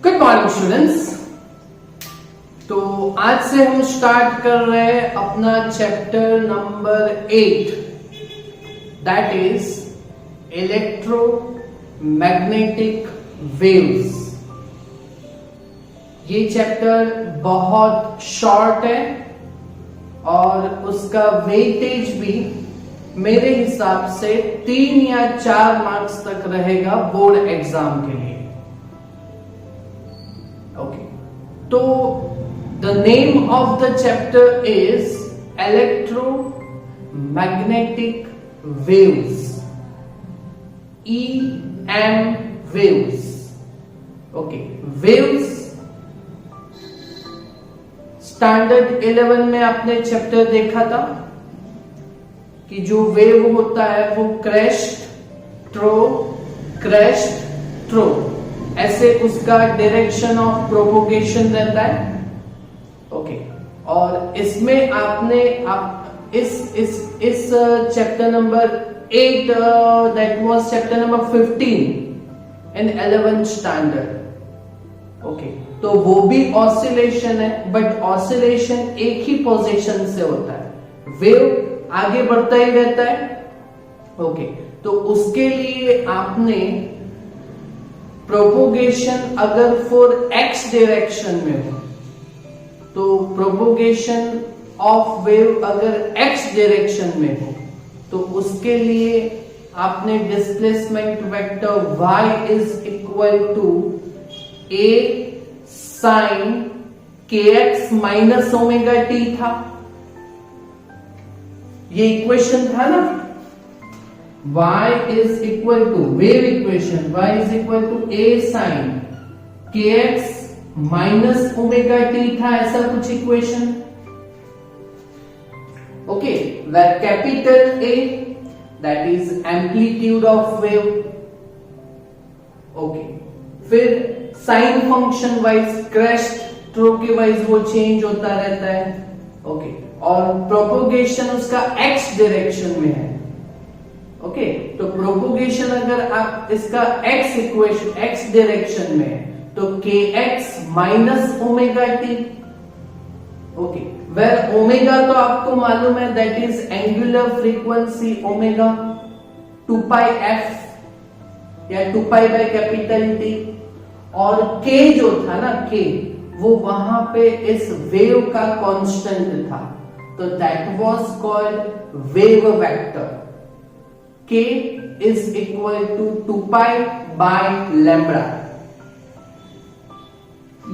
Good morning students. तो आज से हम स्टार्ट कर रहे हैं अपना chapter number 8, that is electromagnetic waves. ये चैप्टर बहुत शॉर्ट है और उसका वेटेज भी मेरे हिसाब से 3 या 4 मार्क्स तक रहेगा बोर्ड एग्जाम के लिए। ओके, तो the name of the chapter is electromagnetic waves, EM waves. Okay, waves standard 11 में आपने चैप्टर देखा था कि जो वेव होता है वो क्रेस्ट ट्रो ऐसे उसका डायरेक्शन ऑफ प्रोपोगेशन रहता है। ओके, और इसमें आपने इस chapter number 8 that was chapter number 15 in 11th standard. Okay, तो वो भी ऑसिलेशन है, बट ऑसिलेशन एक ही पोजीशन से होता है, वेव आगे बढ़ता ही रहता है। ओके, तो उसके लिए आपने प्रोपोगेशन अगर फॉर एक्स डायरेक्शन में हो तो प्रोपोगेशन ऑफ वेव अगर एक्स डायरेक्शन में हो तो उसके लिए आपने displacement vector y is equal to a sine kx minus omega t था। ये इक्वेशन था ना, y is equal to wave equation, y is equal to a sine kx minus omega t था, ऐसा कुछ equation. Okay, where capital A that is amplitude of wave. Okay, फिर sine function wise crest trough के wise वो change होता रहता है। Okay, और प्रोपोगेशन उसका एक्स डायरेक्शन में है। ओके, तो प्रोपोगेशन अगर आप इसका एक्स इक्वेशन एक्स डायरेक्शन में है तो kx minus omega T. Okay, where omega तो आपको मालूम है that is angular frequency omega 2 pi f या 2 पाई बाय कैपिटल टी, और k जो था ना k वो वहां पे इस वेव का कांस्टेंट था, तो that was called wave vector. k is equal to 2 pi by lambda.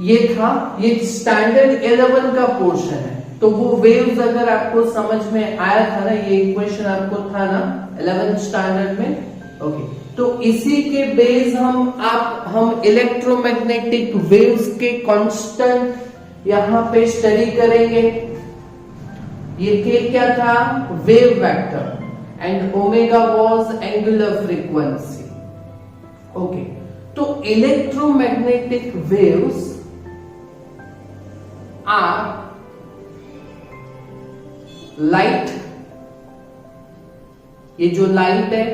ये था, ये स्टैंडर्ड 11 का पोर्शन है। तो वो वेव्स अगर आपको समझ में आया था ना, ये इक्वेशन आपको था ना 11th स्टैंडर्ड में। ओके, तो इसी के बेस हम इलेक्ट्रोमैग्नेटिक वेव्स के कांस्टेंट यहां पे स्टडी करेंगे। ये के क्या था? Wave vector, and omega was angular frequency. Okay, तो इलेक्ट्रोमैग्नेटिक वेव्स आर लाइट, ये जो लाइट है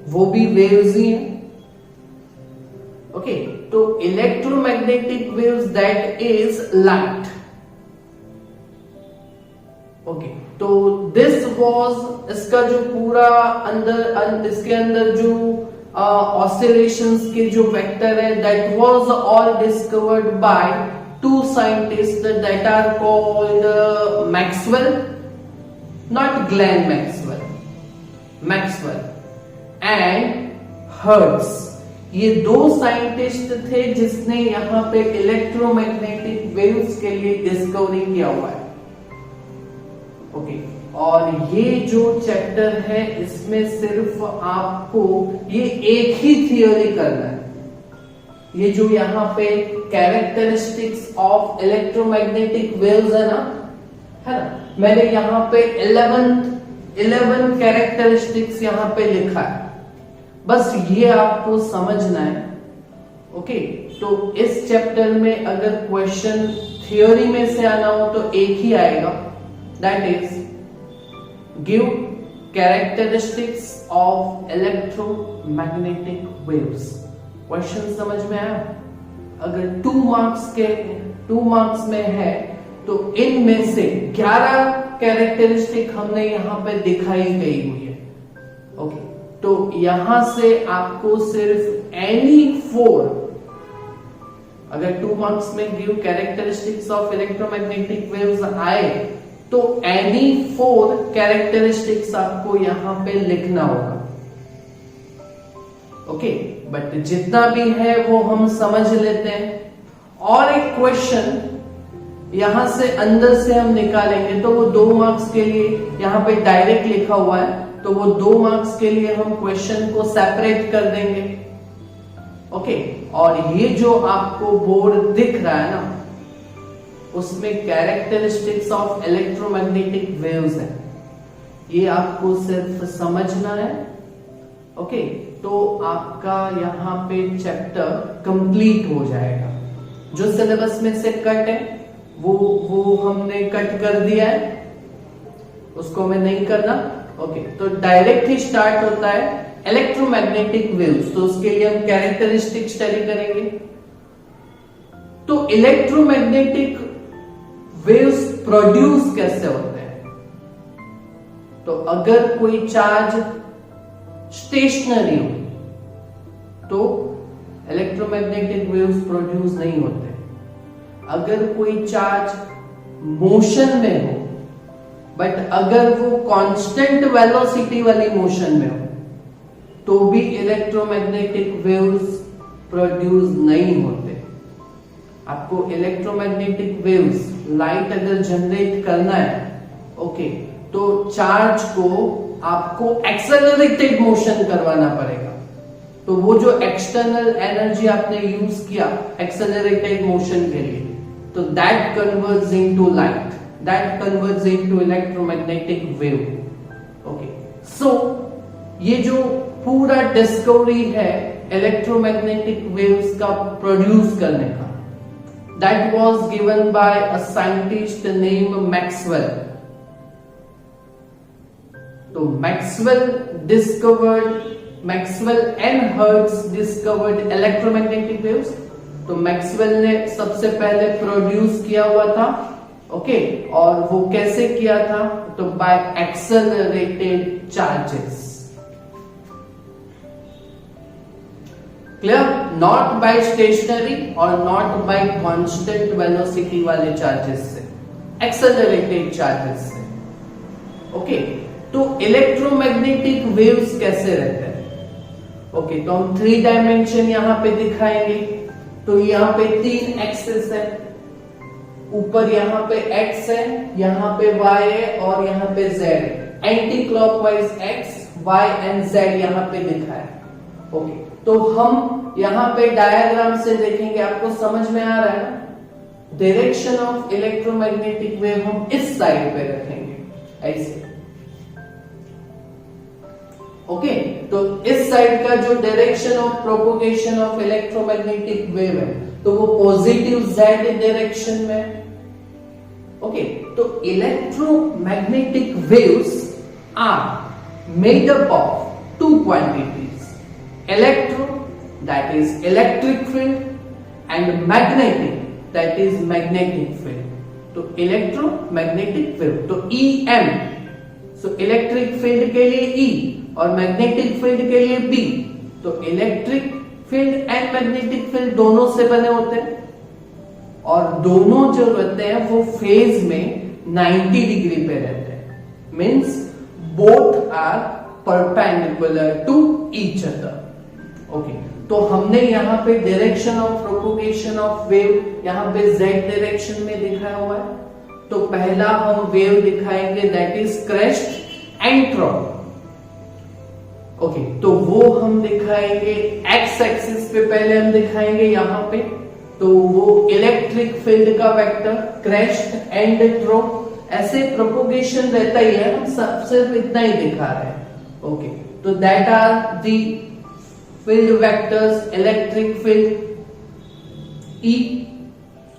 वो भी वेव्स ही है। ओके, तो electromagnetic waves that is light. Okay, तो दिस वाज, इसका जो पूरा अंदर इसके अंदर जो ऑसिलेशंस के जो वेक्टर है that was all discovered by 2 scientists that are called Maxwell, not Glenn Maxwell, Maxwell and Hertz। ये 2 साइंटिस्ट थे जिसने यहां पे इलेक्ट्रोमैग्नेटिक वेव्स के लिए डिस्कवरी किया हुआ है। ओके, और ये जो चैप्टर है इसमें सिर्फ आपको ये एक ही थियोरी करना है। ये जो यहाँ पे कैरेक्टरिस्टिक्स ऑफ इलेक्ट्रोमैग्नेटिक वेव्स है ना, मैंने यहाँ पे 11 कैरेक्टरिस्टिक्स यहाँ पे लिखा है, बस ये आपको समझना है। ओके, तो इस चैप्टर में अगर क्वेश्चन थ्योरी में से आना हो तो एक ही आएगा, that is give characteristics of electromagnetic waves. Question समझ में आया? अगर 2 मार्क्स में है तो इनमें से 11 कैरेक्टरिस्टिक हमने यहाँ पे दिखाई गई हुई है। ओके, तो यहां से आपको सिर्फ एनी 4, अगर 2 मार्क्स में give characteristics of electromagnetic waves आए तो एनी 4 कैरेक्टरिस्टिक्स आपको यहां पे लिखना होगा। ओके, बट जितना भी है वो हम समझ लेते हैं। और एक क्वेश्चन यहां से अंदर से हम निकालेंगे तो वो 2 मार्क्स के लिए यहां पे डायरेक्ट लिखा हुआ है, तो वो 2 मार्क्स के लिए हम क्वेश्चन को सेपरेट कर देंगे। ओके, और ये जो आपको बोर्ड दिख रहा है ना, उसमें कैरेक्टरिस्टिक्स ऑफ इलेक्ट्रोमैग्नेटिक वेव्स है, ये आपको सिर्फ समझना है। ओके, तो आपका यहाँ पे चैप्टर कंप्लीट हो जाएगा। जो सिलेबस में से कट है वो हमने कट कर दिया है, उसको हमें नहीं करना। ओके, तो डायरेक्ट ही स्टार्ट होता है इलेक्ट्रोमैग्नेटिक वेव्स, तो उसके लिए हम कैरेक्टरिस्टिक स्टडी करेंगे। तो इलेक्ट्रोमैग्नेटिक वेव्स प्रोड्यूस कैसे होते हैं? तो अगर कोई चार्ज स्टेशनरी हो तो इलेक्ट्रोमैग्नेटिक वेव्स प्रोड्यूस नहीं होते। अगर कोई चार्ज मोशन में हो, बट अगर वो कांस्टेंट वेलोसिटी वाली मोशन में हो तो भी इलेक्ट्रोमैग्नेटिक वेव्स प्रोड्यूस नहीं होते। आपको इलेक्ट्रोमैग्नेटिक वेव्स, लाइट अगर जनरेट करना है, ओके, तो चार्ज को आपको एक्सेलरेटेड मोशन करवाना पड़ेगा। तो वो जो एक्सटर्नल एनर्जी आपने यूज किया एक्सेलरेटेड मोशन के लिए, तो that converts into light, that converts into electromagnetic wave. Okay, so ये जो पूरा डिस्कवरी है इलेक्ट्रोमैग्नेटिक वेव्स का प्रोड्यूस करने का, that was given by a scientist name Maxwell. तो Maxwell and Hertz discovered electromagnetic waves. तो मैक्सवेल ने सबसे पहले प्रोड्यूस किया हुआ था। ओके, और वो कैसे किया था? तो by accelerated charges. Clear? Not by stationary और नॉट बाय कांस्टेंट वेलोसिटी वाले चार्जेस से, एक्सेलरेटेड चार्जेस से। ओके, तो इलेक्ट्रोमैग्नेटिक वेव्स कैसे रहते हैं? ओके, तो हम 3 डायमेंशन यहां पे दिखाएंगे। तो यहां पे 3 एक्सिस है, ऊपर यहां पे x है, यहां पे y है और यहां पे z है। Anti clockwise x, y and z यहां पे दिखा है। ओके, तो हम यहां पे डायग्राम से देखेंगे, आपको समझ में आ रहा है ना? डायरेक्शन ऑफ इलेक्ट्रोमैग्नेटिक वेव हम इस साइड पे रखेंगे, ऐसे। ओके, तो इस साइड का जो direction of propagation of electromagnetic wave है, तो वो पॉजिटिव z डायरेक्शन में। ओके, तो electromagnetic waves are made up of 2 quantities, electro that is electric field and magnetic that is magnetic field. तो इलेक्ट्रोमैग्नेटिक वेव, तो EM, so electric field के लिए E और मैग्नेटिक फील्ड के लिए B। तो electric field and magnetic field दोनों से बने होते हैं, और दोनों जो रहते हैं वो फेज में 90 डिग्री पे रहते हैं। Means both are perpendicular to each other. Okay, तो हमने यहाँ पे direction of propagation of wave यहाँ पे z डायरेक्शन में दिखाया हुआ है। तो पहला हम वेव दिखाएंगे that is crest and trough. Okay, तो वो हम दिखाएंगे x एक्सिस पे, पहले हम दिखाएंगे यहाँ पे, तो वो इलेक्ट्रिक फील्ड का वेक्टर क्रेस्ट एंड ट्रॉप। ऐसे प्रोपोगेशन रहता ही है, हम सिर्फ इतना ही दिखा रहे हैं। ओके, तो that are the field vectors, electric field E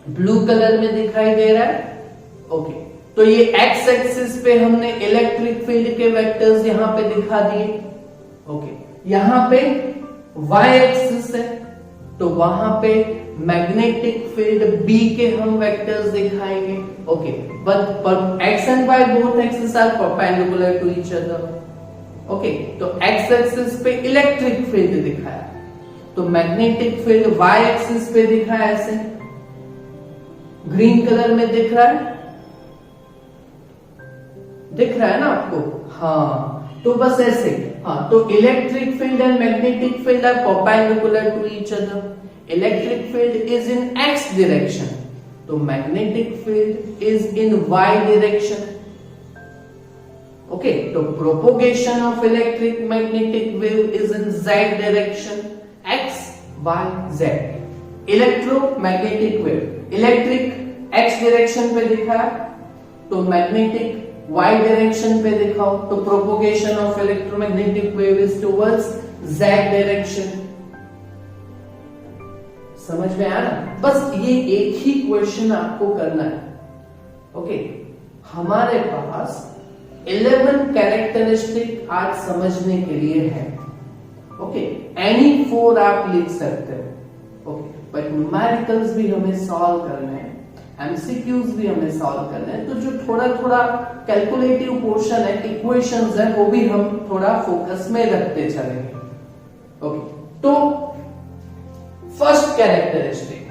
blue colour में दिखाई दे रहा है। ओके, तो ये x एक्सिस पे हमने इलेक्ट्रिक फील्ड के वेक्टर्स यहां पे दिखा दिए। ओके, यहां पे y एक्सिस है, तो वहां पे मैग्नेटिक फील्ड B के हम वेक्टर्स दिखाएंगे. Okay, but x and y both axes are perpendicular to each other. Okay, तो x एक्सिस पे इलेक्ट्रिक फील्ड दिखाया, तो मैग्नेटिक फील्ड y एक्सिस पे दिखाया ऐसे ग्रीन कलर में दिख रहा है, दिख रहा है ना आपको? हाँ, तो बस ऐसे. हाँ, तो electric field and magnetic field are perpendicular to each other. Electric field is in x direction, तो magnetic field is in y direction. Okay, तो propagation of electric magnetic wave is in z direction, x y z. Electromagnetic wave, electric x direction पे दिखा है, तो magnetic y direction पे दिखाओ, तो propagation of electromagnetic wave is towards z direction. समझ में आया ना? बस ये एक ही क्वेश्चन आपको करना है. ओके, हमारे पास 11 कैरेक्टरिस्टिक आज समझने के लिए है. ओके, एनी 4 आप लिख सकते हो. ओके, बट न्यूमेरिकल्स भी हमें सॉल्व करने हैं, एमसीक्यूज भी हमें सॉल्व करने हैं, तो जो थोड़ा थोड़ा कैलकुलेटिव पोर्शन है, इक्वेशंस है, वो भी हम थोड़ा फोकस में रखते चलेंगे. ओके, तो फर्स्ट कैरेक्टरिस्टिक,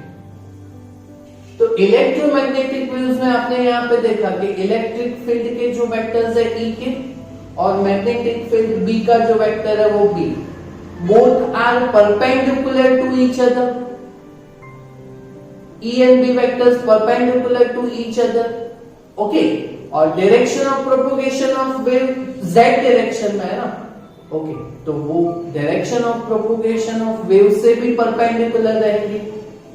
तो इलेक्ट्रोमैग्नेटिक वेव्स में आपने यहां पे देखा कि इलेक्ट्रिक फील्ड के जो वेक्टर्स है E के और मैग्नेटिक फील्ड B का जो वेक्टर है वो B, both are perpendicular to each other. E and B vectors perpendicular to each other. Okay, और direction of propagation of wave z direction में है ना. ओके, तो वो direction of propagation of wave से भी परपेंडिकुलर रहेंगे.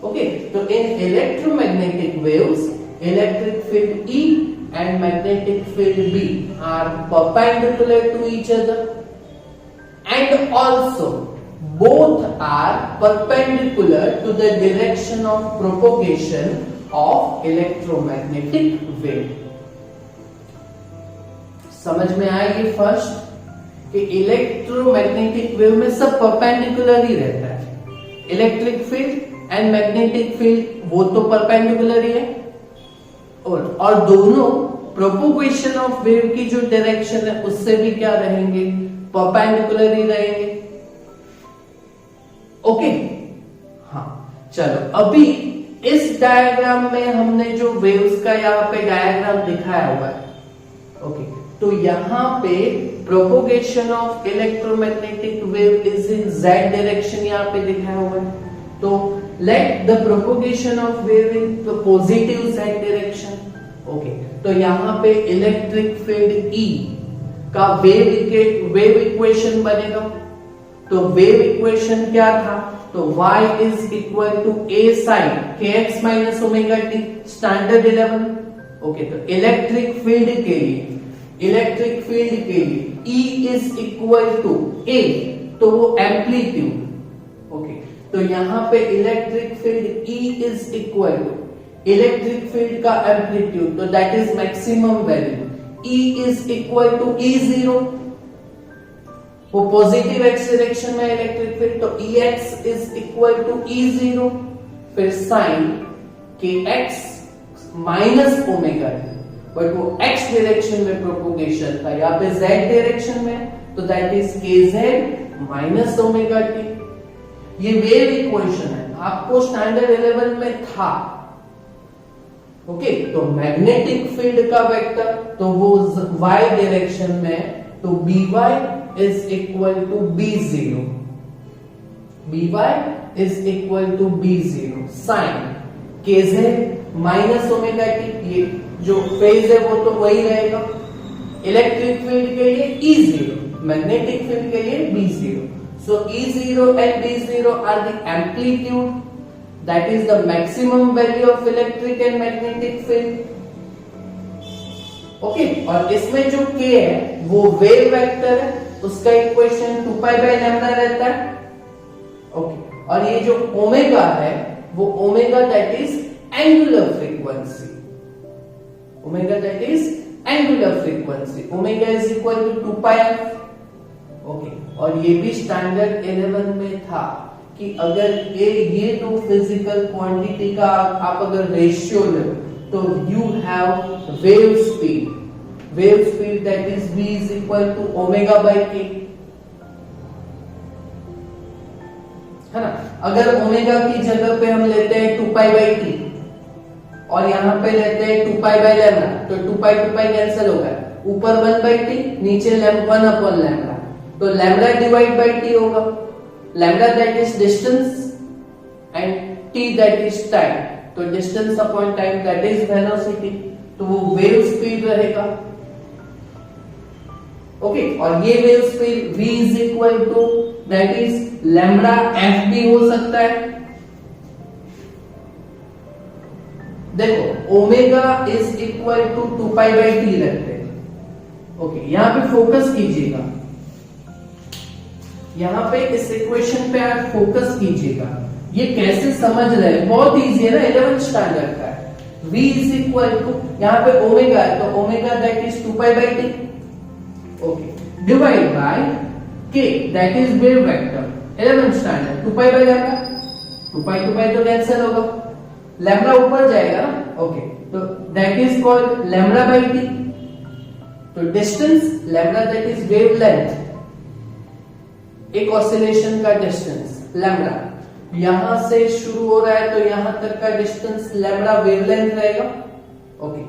ओके, तो इन electromagnetic waves electric field E and magnetic field B are perpendicular to each other, and also both are perpendicular to the direction of propagation of electromagnetic wave. समझ में आया ये first कि इलेक्ट्रोमैग्नेटिक वेव में सब perpendicular ही रहता है. Electric field and magnetic field वो तो परपेंडिकुलर ही है, और दोनों प्रोपोगेशन ऑफ वेव की जो डायरेक्शन है उससे भी क्या रहेंगे? परपेंडिकुलर ही रहेंगे. ओके, हाँ, चलो अभी इस डायग्राम में हमने जो वेव्स का यहाँ पे डायग्राम दिखाया हुआ है. ओके, तो यहाँ पे propagation of electromagnetic wave is in z direction यहाँ पे दिखाया हुआ है. तो let the propagation of wave in positive z direction. Okay, तो यहाँ पे इलेक्ट्रिक फील्ड E का वेव इक्वेशन बनेगा. तो वेव इक्वेशन क्या था? तो y is equal to a sin kx minus omega t, standard 11. Okay, तो इलेक्ट्रिक फील्ड के लिए E is equal to a, तो वो एम्पलीट्यूड. ओके, तो यहाँ पे electric field E is equal to electric field का एम्पलीट्यूड, तो that is maximum value. E is equal to E0, वो पॉजिटिव x डायरेक्शन में इलेक्ट्रिक फील्ड, तो Ex is equal to E0, फिर sine kx minus omega t, but वो x direction में propagation था, यहाँ पे z डायरेक्शन में, तो that is kz minus omega t. ये वेव इक्वेशन है, आपको स्टैंडर्ड 11 में था. ओके, तो मैग्नेटिक फील्ड का वेक्टर तो वो y डायरेक्शन में, तो by is equal to B0. by is equal to B0 sin kz minus omega t. ये जो फेज है वो तो वही रहेगा. इलेक्ट्रिक फील्ड के लिए E0, मैग्नेटिक फील्ड के लिए B0. So E0 and B0 are the amplitude, that is the maximum value of electric and magnetic field. Okay, और इसमें जो k है वो वेव वेक्टर है, उसका इक्वेशन 2 पाई बाय लैम्डा रहता है. ओके, और ये जो ओमेगा है वो omega that is angular frequency. Omega that is angular frequency. Omega is equal to 2 pi f. Okay, और ये भी स्टैंडर्ड 11 में था कि अगर ये दो फिजिकल क्वांटिटी का आप अगर रेशियो लो तो you have wave speed that is v is equal to omega by k, है ना। अगर ओमेगा की जगह पे हम लेते हैं 2 पाई बाई टी और यहाँ पे लेते हैं 2 पाई बाई लैम्डा, तो 2 पाई कैंसिल होगा, ऊपर 1 बाई टी, नीचे 1 अपॉन लैम्डा, तो लैम्डा डिवाइड बाई टी होगा। Lambda that is distance and T that is time, तो distance upon time that is velocity, तो वो वेव स्पीड रहेगा। ओके, और ये wave speed v is equal to that is lambda f भी हो सकता है। देखो omega is equal to 2 pi by T रखते हैं। ओके, यहां पे फोकस कीजिएगा, यहां पे इस इक्वेशन पे आप फोकस कीजिएगा। ये कैसे समझ रहे हैं, बहुत इजी है ना, 11th स्टैंडर्ड का है। v इज इक्वल टू, यहां पे ओमेगा है तो omega that is 2 pi by T, okay, divide by k that is wave vector, 11th standard, 2 pi by lambda, 2 pi तो कैंसिल होगा, लैम्डा ऊपर जाएगा ना, ओके, तो that is called lambda by T, तो distance lambda that is wavelength, एक oscillation का distance lambda, यहां से शुरू हो रहा है तो यहां तक का डिस्टेंस लैम्डा वेवलेंथ रहेगा, ओके,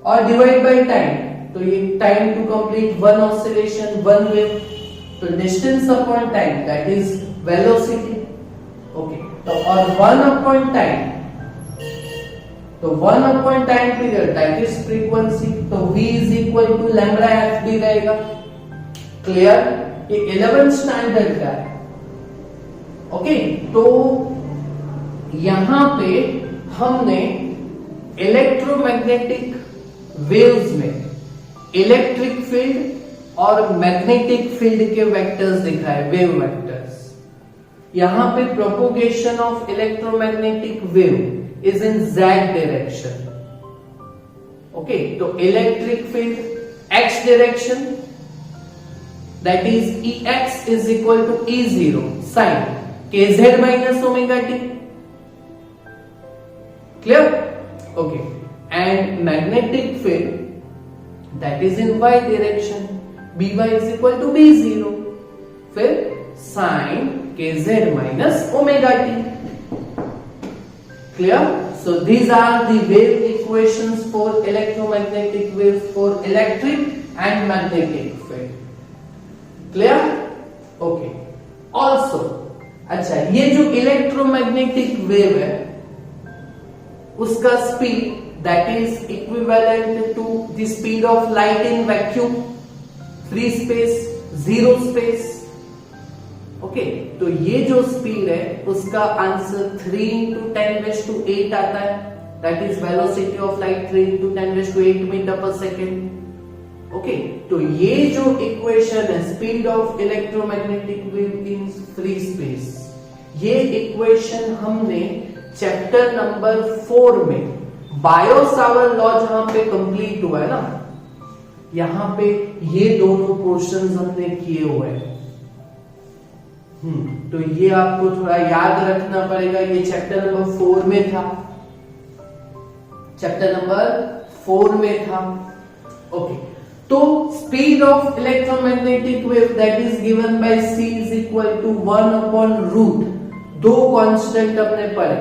और डिवाइड बाय टाइम, तो ये time to complete one oscillation one wave, तो distance upon time that is velocity, okay, तो और 1 अपॉन टाइम, तो 1 upon time period that is frequency, तो v is equal to lambda f भी रहेगा। Clear, ये 11th स्टैंडर्ड का है। ओके, तो यहां पे हमने इलेक्ट्रोमैग्नेटिक वेव्स में इलेक्ट्रिक फील्ड और मैग्नेटिक फील्ड के वेक्टर्स दिखाए, वेव वेक्टर्स। यहां पे propagation of electromagnetic wave is in z direction, okay, तो electric field x direction that is Ex is equal to E0 sin kz minus omega t, clear, okay, and magnetic field that is in y direction, By is equal to B0 फिर sin kz minus omega t, clear. So these are the wave equations for electromagnetic waves for electric and magnetic field. Clear? Okay. Also, अच्छा, ये जो electromagnetic wave है उसका speed that is equivalent to the speed of light in vacuum, free space, zero space. Okay, तो ये जो speed है उसका आंसर 3 into 10⁸ आता है, that is velocity of light 3 into 10⁸ metre per second. Okay, तो ये जो इक्वेशन है speed of electromagnetic wave in free space, ये इक्वेशन हमने चैप्टर नंबर 4 में बायो-सावर्ट लॉ जहां पे कंप्लीट हुआ है ना, यहां पे ये दोनों पोर्शंस हमने किए हुए हैं। तो ये आपको थोड़ा याद रखना पड़ेगा, ये चैप्टर नंबर 4 में था, चैप्टर नंबर 4 में था। ओके, तो speed of electromagnetic wave that is given by c is equal to 1 upon root, दो कांस्टेंट अपने पढ़े,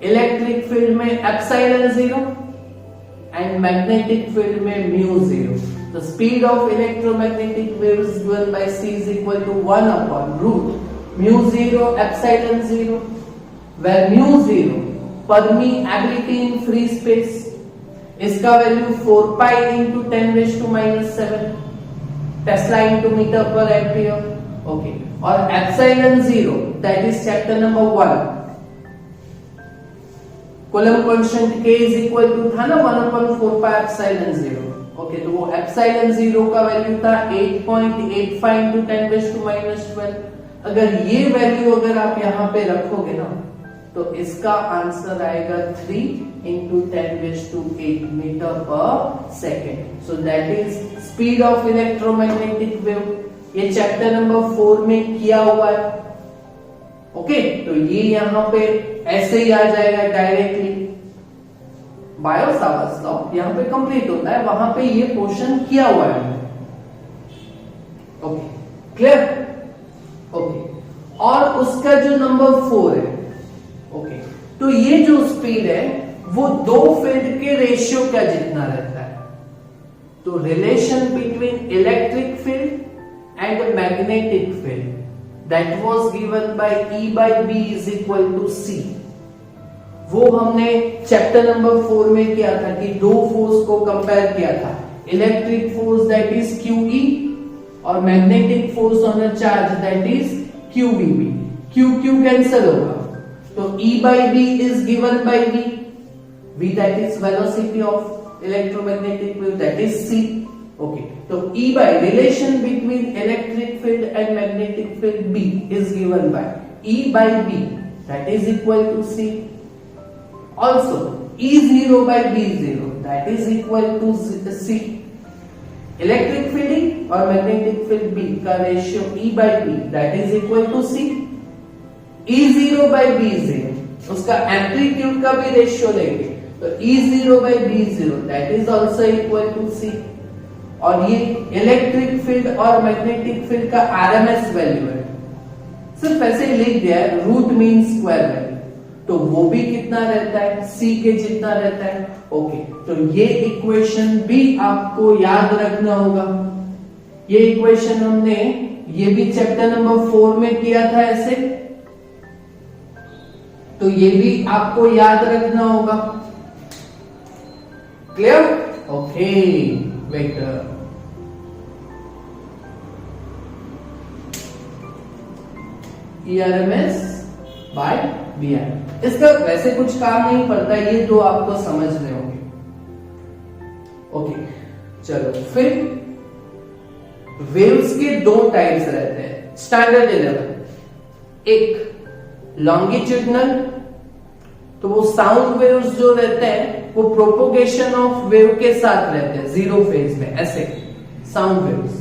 इलेक्ट्रिक फील्ड में एप्सिलॉन 0 एंड मैग्नेटिक फील्ड में mu 0। The speed of electromagnetic wave is given by c is equal to 1 upon root mu 0 epsilon 0, where mu 0 permeability in free space, इसका वैल्यू 4 pi into 10⁻⁻⁷ tesla into metre per ampere. Okay, और epsilon 0 that is chapter number 1, coulomb constant k is equal to था ना 1 upon 4 pi epsilon 0। Okay, तो वो epsilon 0 का value था 8.85 into 10⁻⁻12। अगर ये वैल्यू अगर आप यहाँ पे रखोगे ना तो इसका आंसर आएगा 3 into 10⁸ metre per second. So that is speed of electromagnetic wave. ये चैप्टर नंबर 4 में किया हुआ है। ओके, तो ये यहां पे ऐसे ही आ जाएगा डायरेक्टली। बायो-सावर्ट्स लॉ यहां पे कंप्लीट होता है, वहां पे ये पोर्शन किया हुआ है। Okay, clear? ओके, और उसका जो नंबर 4 है, ओके, तो ये जो स्पीड है वो दो फील्ड के रेशियो का जितना रहता है। तो relation between electric field and magnetic field that was given by E by B is equal to C। वो हमने चैप्टर नंबर 4 में किया था कि दो फोर्स को कंपेयर किया था, electric force that is QE और magnetic force on a charge that is QVB। QQ cancel होगा, तो E by B is given by V, V that is velocity of electromagnetic wave, that is C। okay, तो E by relation between electric field and magnetic field B is given by E by B, that is equal to C। also E0 by B0 that is equal to C। Electric field और magnetic field B का ratio E by B that is equal to C। E0 by B0 उसका amplitude का भी ratio लेंगे, तो E0 by B0 that is also equal to C। और ये electric field और मैग्नेटिक फील्ड का RMS वैल्यू है, सिर्फ ऐसे ही लिख दिया है, रूट मीन स्क्वायर वैल्यू, तो वो भी कितना रहता है, C के जितना रहता है। ओके, तो ये इक्वेशन भी आपको याद रखना होगा। ये इक्वेशन हमने ये भी चैप्टर नंबर 4 में किया था ऐसे, तो ये भी आपको याद रखना होगा। Clear? Okay, vector ERMS by BI। इसका वैसे कुछ काम नहीं पड़ता, ये दो आपको समझने होंगे। ओके, चलो फिर वेव्स के दो टाइप्स रहते हैं स्टैंडर्ड 11। एक लॉन्गिट्यूडनल, तो वो साउंड वेव्स जो रहते हैं वो प्रोपोगेशन ऑफ वेव के साथ रहते हैं जीरो फेज में, ऐसे साउंड वेव्स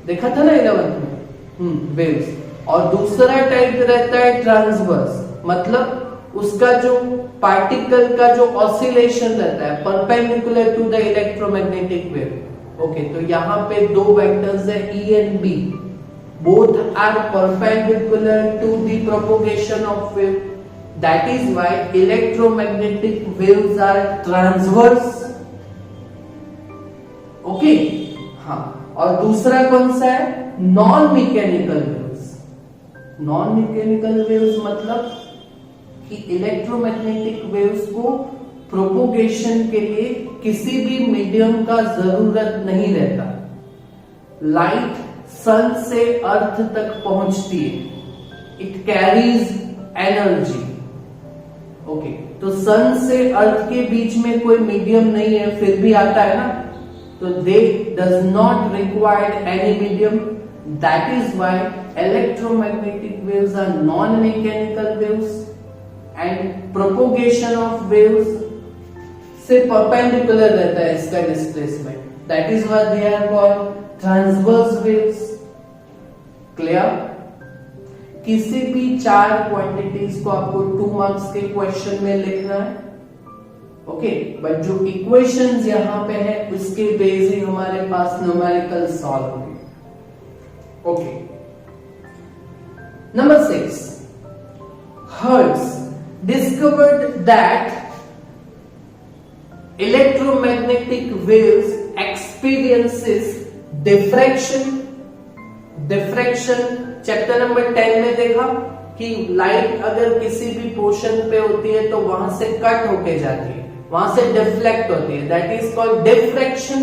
देखा था ना 11th में, वेव्स। और दूसरा टाइप रहता है ट्रांसवर्स, मतलब उसका जो पार्टिकल का जो ऑसिलेशन रहता है perpendicular to the electromagnetic wave. Okay, तो यहाँ पे दो वेक्टर्स है E and B, both are perpendicular to the propagation of wave, that is why electromagnetic waves are transverse। Okay, हाँ, और दूसरा कौन सा है, non mechanical waves. Non mechanical waves मतलब कि इलेक्ट्रोमैग्नेटिक वेव्स को प्रोपोगेशन के लिए किसी भी मीडियम का जरूरत नहीं रहता। लाइट सन से अर्थ तक पहुंचती है, इट कैरीज एनर्जी। ओके, तो सन से अर्थ के बीच में कोई मीडियम नहीं है, फिर भी आता है ना, तो दे does not required any medium, that is why electromagnetic waves are non-mechanical waves and propagation of waves से perpendicular रहता है इसका displacement, that is why they are called transverse waves। clear? किसी भी चार क्वांटिटीज को आपको 2 मार्क्स के क्वेश्चन में लिखना है। ओके, बट जो इक्वेशंस यहां पे है उसके बेस ही हमारे पास न्यूमेरिकल सॉल्व होंगे। Okay, Number 6, Hertz discovered that electromagnetic waves experiences diffraction। Chapter number 10 में देखा कि लाइट अगर किसी भी पोर्शन पे होती है तो वहां से कट होके जाती है, वहां से डिफ्लेक्ट होती है, दैट इज कॉल्ड डिफ्रैक्शन।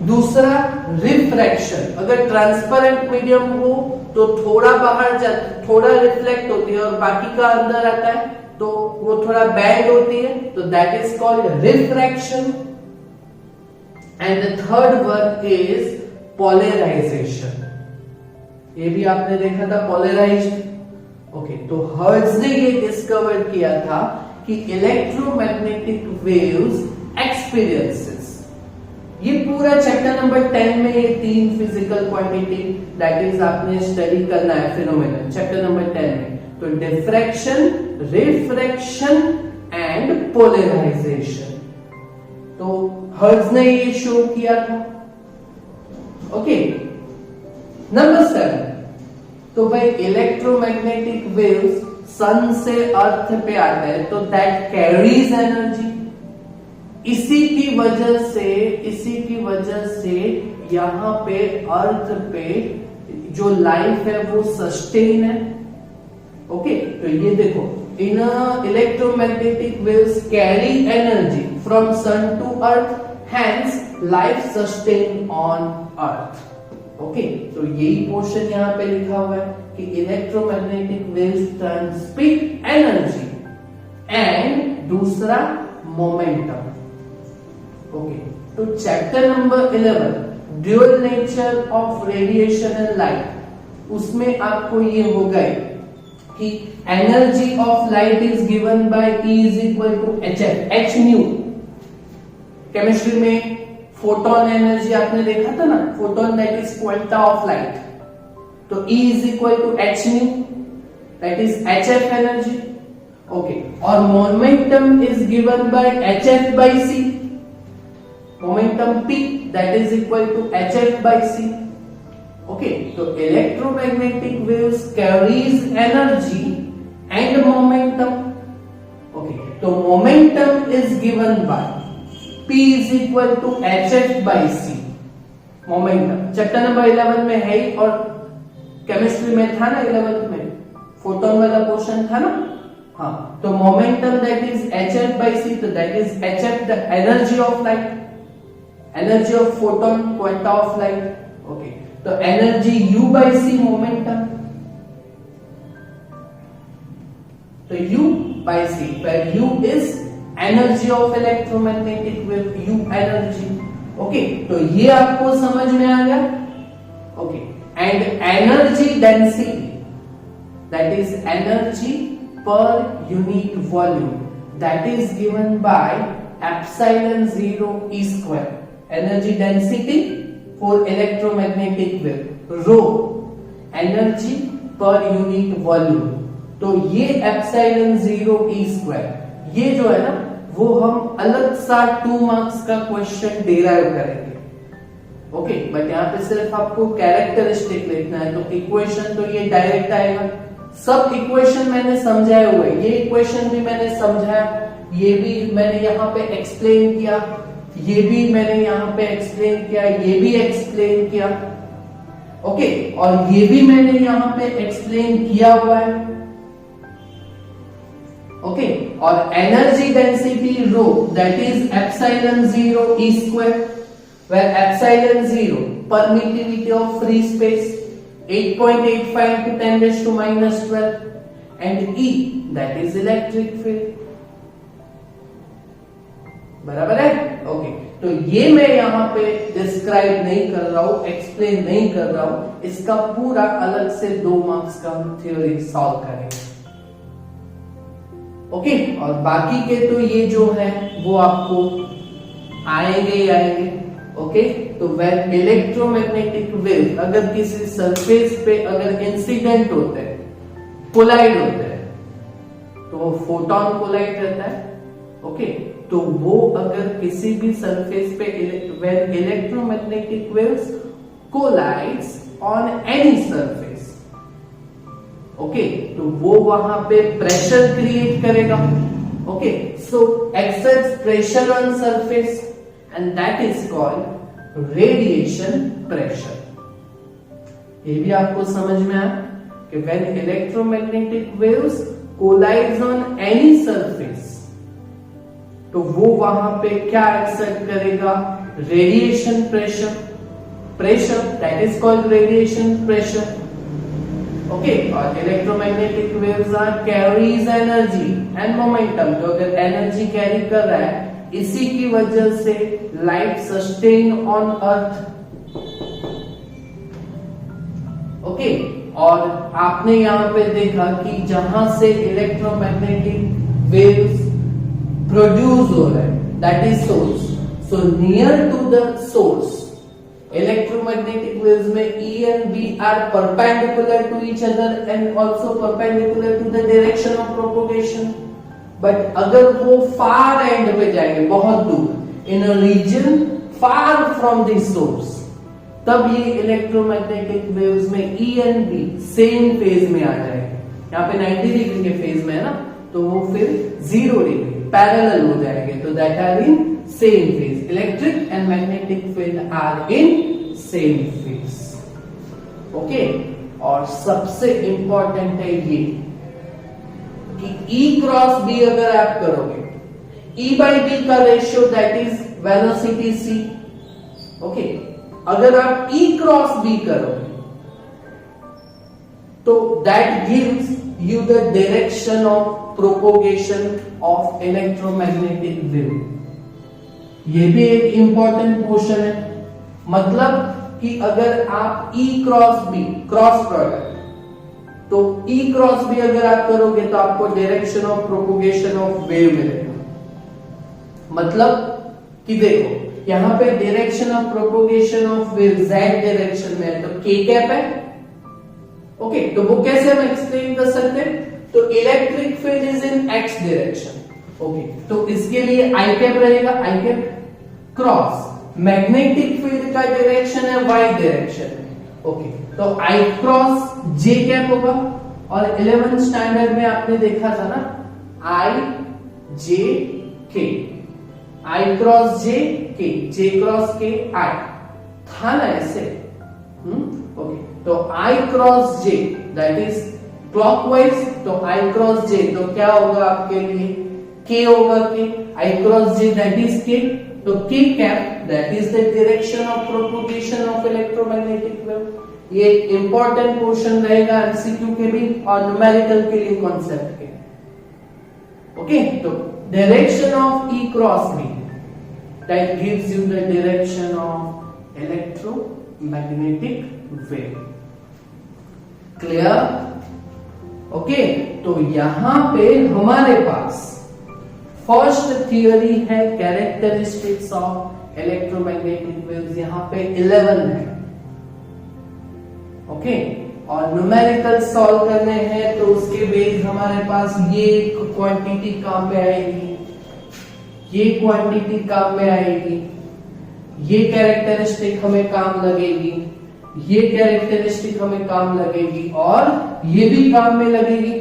दूसरा रिफ्रैक्शन, अगर ट्रांसपेरेंट मीडियम हो तो थोड़ा बाहर जाता, थोड़ा रिफ्लेक्ट होती है और बाकी का अंदर आता है, तो वो थोड़ा बैंड होती है, तो that is called refraction. And the third one is polarisation. ये भी आपने देखा था, पोलराइज्ड। ओके, तो हर्ट्ज ने ये डिस्कवर किया था कि इलेक्ट्रोमैग्नेटिक वेव्स एक्सपीरियंसेस, ये पूरा चैप्टर नंबर 10 में ये 3 फिजिकल क्वांटिटी दैट इज आपने स्टडी करना है फिनोमेना चैप्टर नंबर 10 में। तो डिफ्रैक्शन, रिफ्रैक्शन एंड पोलराइजेशन, तो हर्ट्ज ने ये शो किया था। ओके, नंबर 7, तो भाई इलेक्ट्रोमैग्नेटिक वेव्स सन से अर्थ पे आता है तो दैट कैरीज एनर्जी। इसी की वजह से यहाँ पे अर्थ पे जो लाइफ है वो सस्टेन है। ओके, तो ये देखो, इन electromagnetic waves carry energy from sun to earth, hence life sustain on earth. Okay, तो यही पोर्शन यहाँ पे लिखा हुआ है कि electromagnetic waves transmit energy and दूसरा मोमेंटम। ओके, तो chapter number 11 dual nature of radiation and light, उसमें आपको ये हो गए कि energy of light is given by E is equal to h nu. Chemistry में फोटोन एनर्जी आपने देखा था ना, photon that is quanta of light, तो E is equal to h nu that is hf energy. Okay, और momentum is given by hf by c, momentum p that is equal to hf by c। Okay, तो electromagnetic waves carries energy and momentum. Okay, तो momentum is given by P is equal to hf by c, momentum chapter number 11 में है ही, और chemistry में था ना 11th में photon वाला पोर्शन था ना। हाँ, तो momentum that is hf by c, तो that is hf the energy of light, energy of photon quanta of light. Okay, तो energy u by c momentum, तो u by c, where u is energy of electromagnetic wave, U energy. Okay, तो ये आपको समझ में आ गया। Okay, and energy density that is energy per unit volume that is given by epsilon 0 E square. Energy density for electromagnetic wave rho, energy per unit volume, तो ये epsilon 0 E square, ये जो है ना वो हम अलग सा 2 मार्क्स का क्वेश्चन डिराइव करेंगे। ओके, बट यहाँ पे सिर्फ आपको कैरेक्टरिस्टिक लिखना है, तो इक्वेशन तो ये डायरेक्ट आएगा। सब इक्वेशन मैंने समझाए हुए, ये इक्वेशन भी मैंने समझाया, ये भी मैंने यहाँ पे एक्सप्लेन किया, ये भी मैंने यहाँ पे एक्सप्लेन किया, ये भी एक्सप्लेन किया। ओके, और ये भी मैंने यहाँ पे एक्सप्लेन किया हुआ है। ओके, और energy density rho that is epsilon 0 E square, where epsilon 0 permittivity of free space 8.85 to 10 raised to minus 12, and E that is electric field। बराबर है। ओके, तो ये मैं यहाँ पे डिस्क्राइब नहीं कर रहा हूं, एक्सप्लेन नहीं कर रहा हूं, इसका पूरा अलग से 2 मार्क्स का थ्योरी सॉल्व करेंगे। ओके, और बाकी के तो ये जो है वो आपको आएंगे ही आएंगे। ओके, तो व्हेन इलेक्ट्रोमैग्नेटिक वेव अगर किसी सरफेस पे अगर इंसिडेंट होते हैं, कोलाइड होते हैं, तो वो फोटोन कोलाइड रहता है। ओके, तो वो अगर किसी भी सरफेस पे when electromagnetic waves collides on any surface, okay, तो वो वहां पे प्रेशर क्रिएट करेगा। Okay, so excess pressure on surface and that is called radiation pressure. ये भी आपको समझ में आया कि when electromagnetic waves collides on any surface, तो वो वहां पे क्या एक्सर्ट करेगा, radiation pressure, pressure that is called radiation pressure. Okay, और electromagnetic waves are carries energy and momentum, जो अगर एनर्जी कैरी कर रहा है, इसी की वजह से life sustain on earth. Okay, और आपने यहां पे देखा कि जहां से इलेक्ट्रोमैग्नेटिक वेव्स प्रोड्यूस हो रहा है that is source, So near to the source, electromagnetic waves में E and B are perpendicular to each other and also perpendicular to the direction of propagation. But अगर वो far end पे जाएंगे, बहुत दूर, in a region far from the source, तब ये electromagnetic waves में E and B same phase में आ जाएंगे. यहाँ पे 90 डिग्री के फेज में है ना, तो वो फिर 0 डिग्री पैरेलल हो जाएंगे. तो that are in same phase. Electric and magnetic field are in same phase. Okay. और सबसे इंपॉर्टेंट है ये कि E क्रॉस B अगर आप करोगे, E बाई B का ratio that is velocity C. Okay. अगर आप E क्रॉस B करोगे तो that gives you the direction of propagation of electromagnetic wave. ये भी एक इंपॉर्टेंट पोर्शन है. मतलब कि अगर आप E cross B cross product, तो E क्रॉस B अगर आप करोगे तो आपको direction of propagation of wave मिलेगा. मतलब कि देखो यहां पे direction of propagation of wave z direction में है, तो k कैप है. ओके. तो वो कैसे हम एक्सप्लेन कर सकते हैं? तो electric field is in x direction. Okay. तो इसके लिए i कैप रहेगा, i cap cross magnetic field का डायरेक्शन है y डायरेक्शन में. ओके. तो i क्रॉस j कैप होगा. और 11th स्टैंडर्ड में आपने देखा था ना, i j k, i cross j k, j cross k i था ना ऐसे. ओके. तो i cross j that is clockwise. तो i क्रॉस j तो क्या होगा आपके लिए? k होगा k. i cross j that is k. तो k cap that is the direction of propagation of electromagnetic wave. ये इंपॉर्टेंट पोर्शन रहेगा एमसीक्यू के भी और न्यूमेरिकल के लिए कॉन्सेप्ट के. ओके. तो direction of E cross B that gives you the direction of electromagnetic wave. Clear? Okay. तो यहां पे हमारे पास फर्स्ट थियरी है कैरेक्टरिस्टिक्स ऑफ इलेक्ट्रोमैग्नेटिक वेव्स. यहां पे 11 है. ओके. और न्यूमेरिकल सॉल्व करने हैं तो उसके बेस हमारे पास ये क्वांटिटी काम में आएगी, ये क्वांटिटी काम में आएगी, ये कैरेक्टरिस्टिक हमें काम लगेगी, ये कैरेक्टरिस्टिक हमें काम लगेगी और ये भी काम में लगेगी.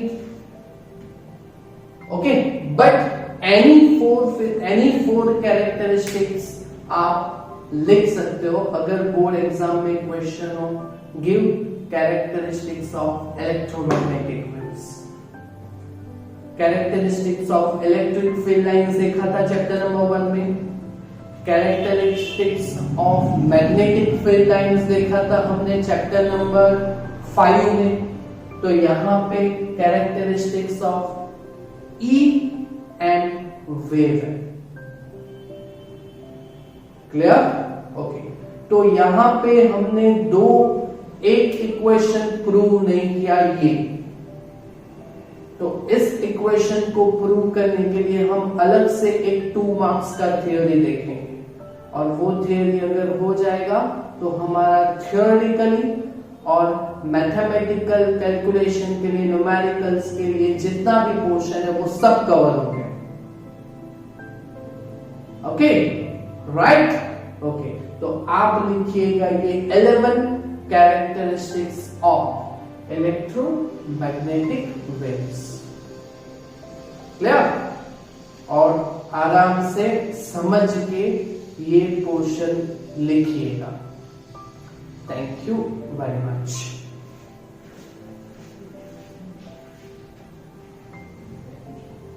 Okay. But any four characteristics आप लिख सकते हो अगर बोर्ड एग्जाम में क्वेश्चन हो. Give characteristics of electromagnetic waves. Characteristics of electric field lines देखा था चैप्टर नंबर 1 में. Characteristics of magnetic field lines देखा था हमने चैप्टर नंबर 5 में. तो यहां पे characteristics of E and wave है. क्लियर? ओके. तो यहां पे हमने एक इक्वेशन प्रूव नहीं किया ये. तो इस इक्वेशन को प्रूव करने के लिए हम अलग से एक 2 मार्क्स का थ्योरी देखेंगे. और वो थ्योरी अगर हो जाएगा तो हमारा थियोरिटिकली और मैथमेटिकल कैलकुलेशन के लिए, न्यूमेरिकल्स के लिए जितना भी पोर्शन है वो सब कवर हो गया. ओके. राइट. ओके. तो आप लिखिएगा ये 11 characteristics of electromagnetic waves. Clear? और आराम से समझ के ये पोर्शन लिखिएगा. Thank you very much.